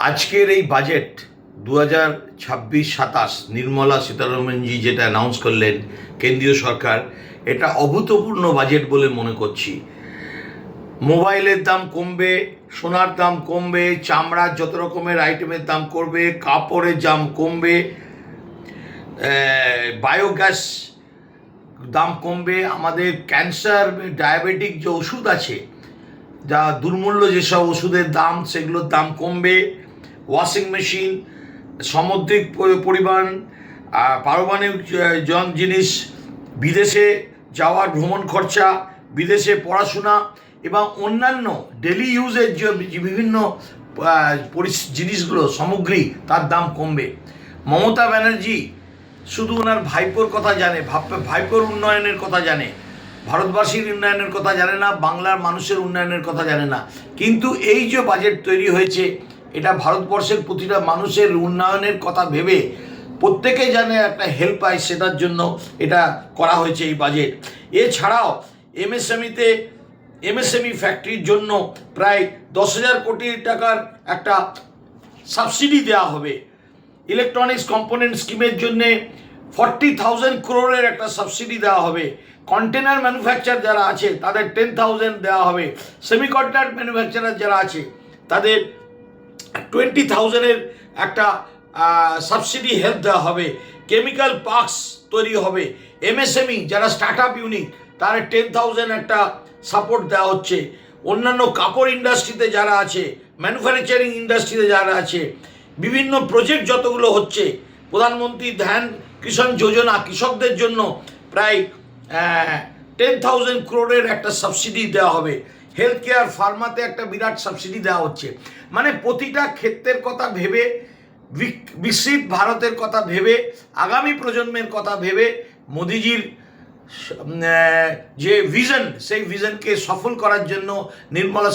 আজকের এই বাজেট 2026-27 নির্মলা সীতারমণজি যেটা অ্যানাউন্স করলেন কেন্দ্রীয় সরকার, এটা অভূতপূর্ণ বাজেট বলে মনে করছি। মোবাইলের দাম কমবে, সোনার দাম কমবে, চামড়ার যত রকমের আইটেমের দাম কমবে, কাপড়ের দাম কমবে, বায়োগ্যাস দাম কমবে, আমাদের ক্যান্সার ডায়াবেটিক যে ওষুধ আছে, যা দুর্মূল্য যেসব ওষুধের দাম সেগুলোর দাম কমবে, ওয়াশিং মেশিন, সামুদ্রিক পরিবহন, পারমাণবিক জিনিস, বিদেশে যাওয়ার ভ্রমণ খরচা, বিদেশে পড়াশোনা এবং অন্যান্য ডেলি ইউজের যে বিভিন্ন জিনিসগুলো সামগ্রী তার দাম কমবে। মমতা ব্যানার্জি শুধু ওনার ভাইপোর কথা জানে, ভাইপোর উন্নয়নের কথা জানে, ভারতবাসীর উন্নয়নের কথা জানে না, বাংলার মানুষের উন্নয়নের কথা জানে না। কিন্তু এই যে বাজেট তৈরি হয়েছে, এটা ভারতবর্ষের প্রতিটা মানুষের উন্নয়নের কথা ভেবে প্রত্যেকে জানে একটা হেল্প পায়, সেটার জন্য এটা করা হয়েছে এই বাজেট। এছাড়াও এমএসএমই ফ্যাক্টরির জন্য প্রায় 10,000 কোটি টাকার একটা সাবসিডি দেওয়া হবে। ইলেকট্রনিক্স কম্পোনেন্ট স্কিমের জন্যে 40,000 crore একটা সাবসিডি দেওয়া হবে। কন্টেনার ম্যানুফ্যাকচার যারা আছে তাদের 10,000 দেওয়া হবে। সেমিকন্ডাক্টর ম্যানুফ্যাকচারার যারা আছে তাদের 20,000 একটা সাবসিডি হেল্প দেওয়া হবে। কেমিক্যাল পার্কস তৈরি হবে। এমএসএমই যারা স্টার্ট আপ ইউনিট তাদের 10,000 একটা সাপোর্ট দেওয়া হচ্ছে। অন্যান্য কাপড় ইন্ডাস্ট্রিতে যারা আছে, ম্যানুফ্যাকচারিং ইন্ডাস্ট্রিতে যারা আছে, বিভিন্ন প্রজেক্ট যতগুলো হচ্ছে, প্রধানমন্ত্রী ধ্যান কিষাণ যোজনা কৃষকদের জন্য প্রায় 10,000 crore একটা সাবসিডি দেওয়া হবে। হেলথ কেয়ার, ফার্মাতে একটা বিরাট সাবসিডি দেওয়া হচ্ছে। মানে প্রতিটা ক্ষেত্রের কথা ভেবে, বিকশিত ভারতের কথা ভেবে, আগামী প্রজন্মের কথা ভেবে মোদিজির যে ভিশন, সেই ভিশনকে সফল করার জন্য নির্মলা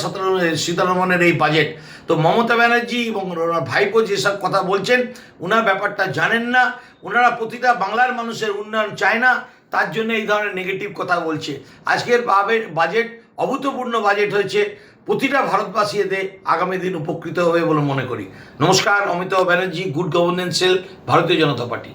সীতারমণের এই বাজেট। তো মমতা ব্যানার্জি এবং ওনার ভাইপো যেসব কথা বলছেন, ওনার ব্যাপারটা জানেন না। ওনারা প্রতিটা বাংলার মানুষের উন্নয়ন চায় না, তার জন্য এই ধরনের নেগেটিভ কথা বলছে। আজকের বাজেট অভূতপূর্ণ বাজেট হয়েছে, প্রতিটা ভারতবাসী এতে আগামী দিন উপকৃত হবে বলে মনে করি। নমস্কার, Amitabh Banerjee, good governance cell, Bharatiya Janata party.